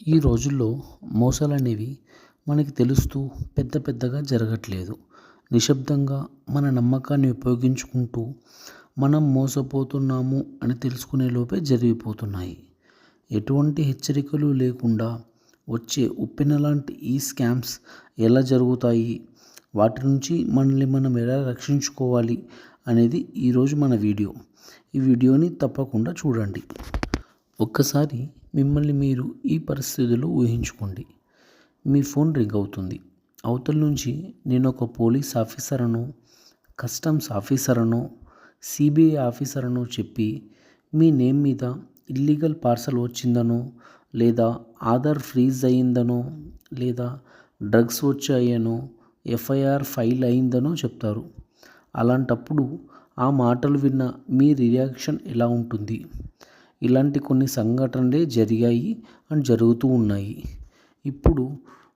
ఈ రోజుల్లో మోసాలనేవి మనకి తెలుస్తూ పెద్దగా జరగట్లేదు. నిశ్శబ్దంగా మన నమ్మకాన్ని ఉపయోగించుకుంటూ మనం మోసపోతున్నాము అని తెలుసుకునే లోపే జరిగిపోతున్నాయి. ఎటువంటి హెచ్చరికలు లేకుండా వచ్చే ఉప్పెన లాంటి ఈ స్కామ్స్ ఎలా జరుగుతాయి? వాటి నుంచి మనల్ని మనం ఎలా రక్షించుకోవాలి అనేది ఈరోజు మన వీడియో. ఈ వీడియోని తప్పకుండా చూడండి. ఒక్కసారి మిమ్మల్ని మీరు ఈ పరిస్థితుల్లో ఊహించుకోండి. మీ ఫోన్ రింగ్ అవుతుంది. అవతల నుంచి నేను ఒక పోలీస్ ఆఫీసర్ అనో, కస్టమ్స్ ఆఫీసర్ అనో, సిబిఐ ఆఫీసర్ అనో చెప్పి మీ నేమ్ మీద ఇల్లీగల్ పార్సల్ వచ్చిందనో, లేదా ఆధార్ ఫ్రీజ్ అయ్యిందనో, లేదా డ్రగ్స్ వచ్చాయనో, ఎఫ్ఐఆర్ ఫైల్ అయిందనో చెప్తారు. అలాంటప్పుడు ఆ మాటలు విన్న మీ రియాక్షన్ ఎలా ఉంటుంది? ఇలాంటి కొన్ని సంఘటనలే జరిగాయి అండ్ జరుగుతూ ఉన్నాయి. ఇప్పుడు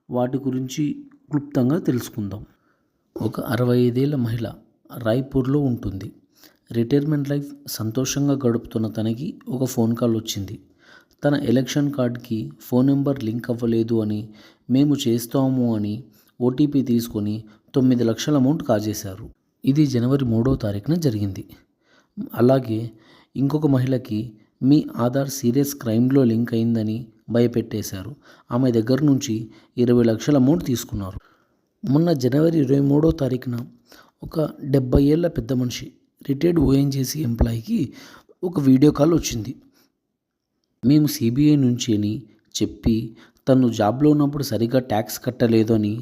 వాటి గురించి క్లుప్తంగా తెలుసుకుందాం. ఒక 65 ఏళ్ల మహిళ రాయ్పూర్లో ఉంటుంది. రిటైర్మెంట్ లైఫ్ సంతోషంగా గడుపుతున్న తనకి ఒక ఫోన్ కాల్ వచ్చింది. తన ఎలక్షన్ కార్డ్కి ఫోన్ నెంబర్ లింక్ అవ్వలేదు అని, మేము చేస్తాము అని ఓటీపీ తీసుకొని 9 లక్షల అమౌంట్ కాజేశారు. ఇది జనవరి 3వ తారీఖున జరిగింది. అలాగే ఇంకొక మహిళకి మీ ఆధార్ సీరియస్ క్రైమ్లో లింక్ అయిందని భయపెట్టేశారు. ఆమె దగ్గర నుంచి 20 లక్షల అమౌంట్ తీసుకున్నారు. మొన్న జనవరి 23వ తారీఖున ఒక 70 ఏళ్ల పెద్ద మనిషి రిటైర్డ్ ఓఎన్జీసీ ఎంప్లాయీకి ఒక వీడియో కాల్ వచ్చింది. మేము సిబిఐ నుంచి అని చెప్పి తను జాబ్లో ఉన్నప్పుడు సరిగ్గా ట్యాక్స్ కట్టలేదు అని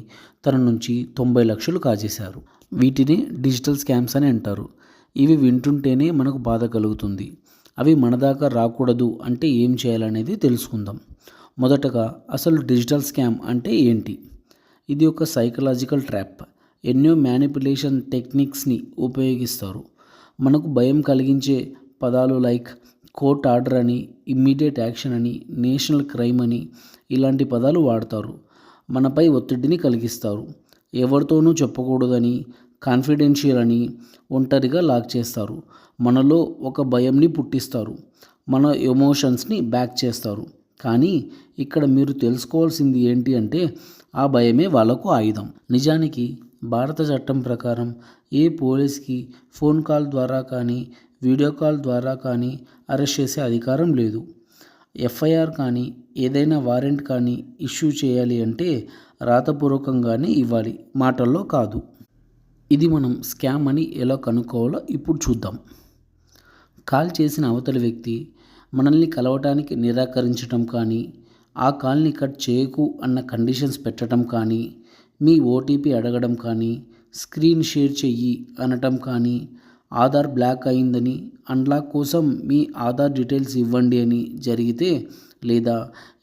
తన నుంచి 90 లక్షలు కాజేశారు. వీటిని డిజిటల్ స్కామ్స్ అని అంటారు. ఇవి వింటుంటేనే మనకు బాధ కలుగుతుంది. అవి మన దాకా రాకూడదు అంటే ఏం చేయాలనేది తెలుసుకుందాం. మొదటగా అసలు డిజిటల్ స్కామ్ అంటే ఏంటి? ఇది ఒక సైకలాజికల్ ట్రాప్. ఎన్నో మ్యానిపులేషన్ టెక్నిక్స్ని ఉపయోగిస్తారు. మనకు భయం కలిగించే పదాలు లైక్ కోర్ట్ ఆర్డర్ అని, ఇమ్మీడియట్ యాక్షన్ అని, నేషనల్ క్రైమ్ అని ఇలాంటి పదాలు వాడతారు. మనపై ఒత్తిడిని కలిగిస్తారు. ఎవరితోనూ చెప్పకూడదని, కాన్ఫిడెన్షియల్ అని, ఒంటరిగా లాక్ చేస్తారు. మనలో ఒక భయంని పుట్టిస్తారు. మన ఎమోషన్స్ని బ్యాక్ చేస్తారు. కానీ ఇక్కడ మీరు తెలుసుకోవాల్సింది ఏంటి అంటే ఆ భయమే వాళ్ళకు ఆయుధం. నిజానికి భారత చట్టం ప్రకారం ఏ పోలీస్కి ఫోన్ కాల్ ద్వారా కానీ, వీడియో కాల్ ద్వారా కానీ అరెస్ట్ చేసే అధికారం లేదు. ఎఫ్ఐఆర్ కానీ, ఏదైనా వారెంట్ కానీ ఇష్యూ చేయాలి అంటే రాతపూర్వకంగానే ఇవ్వాలి, మాటల్లో కాదు. ఇది మనం స్కామ్ అని ఎలా కనుక్కోవాలో ఇప్పుడు చూద్దాం. కాల్ చేసిన అవతలి వ్యక్తి మనల్ని కలవటానికి నిరాకరించటం కానీ, ఆ కాల్ని కట్ చేయకు అన్న కండిషన్స్ పెట్టడం కానీ, మీ ఓటీపీ అడగడం కానీ, స్క్రీన్ షేర్ చెయ్యి అనటం కానీ, ఆధార్ బ్లాక్ అయిందని అన్లాక్ కోసం మీ ఆధార్ డీటెయిల్స్ ఇవ్వండి అని జరిగితే, లేదా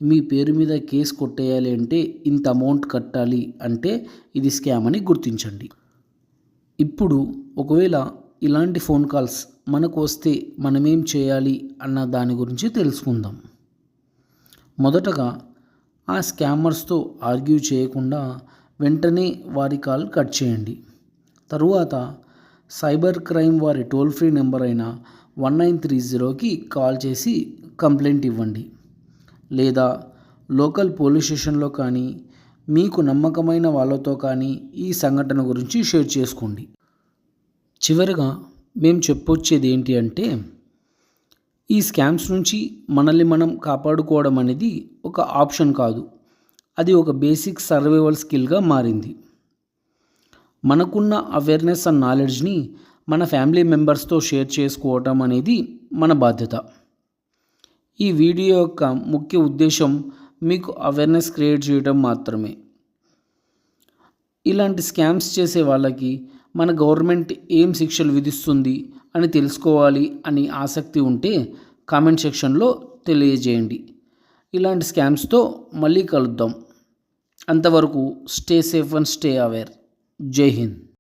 మీ పేరు మీద కేసు కొట్టేయాలి అంటే ఇంత అమౌంట్ కట్టాలి అంటే ఇది స్కామ్ అని గుర్తించండి. ఇప్పుడు ఒకవేళ ఇలాంటి ఫోన్ కాల్స్ మనకు వస్తే మనమేం చేయాలి అన్న దాని గురించి తెలుసుకుందాం. మొదటగా ఆ స్కామర్స్తో ఆర్గ్యూ చేయకుండా వెంటనే వారి కాల్ కట్ చేయండి. తరువాత సైబర్ క్రైమ్ వారి టోల్ ఫ్రీ నెంబర్ అయిన 1930కి కాల్ చేసి కంప్లైంట్ ఇవ్వండి. లేదా లోకల్ పోలీస్ స్టేషన్లో కానీ, మీకు నమ్మకమైన వాళ్ళతో కానీ ఈ సంఘటన గురించి షేర్ చేసుకోండి. చివరిగా మేము చెప్పొచ్చేది ఏంటి అంటే, ఈ స్కామ్స్ నుంచి మనల్ని మనం కాపాడుకోవడం అనేది ఒక ఆప్షన్ కాదు, అది ఒక బేసిక్ సర్వైవల్ స్కిల్గా మారింది. మనకున్న అవేర్నెస్ అండ్ నాలెడ్జ్ని మన ఫ్యామిలీ మెంబర్స్తో షేర్ చేసుకోవటం అనేది మన బాధ్యత. ఈ వీడియో యొక్క ముఖ్య ఉద్దేశం మీకు అవేర్నెస్ క్రియేట్ చేయడం మాత్రమే. ఇలాంటి స్కామ్స్ చేసే వాళ్ళకి మన గవర్నమెంట్ ఏం శిక్షలు విధిస్తుంది అని తెలుసుకోవాలి అని ఆసక్తి ఉంటే కామెంట్ సెక్షన్లో తెలియజేయండి. ఇలాంటి స్కామ్స్తో మళ్ళీ కలుద్దాం. అంతవరకు stay safe and stay aware. జై హింద్.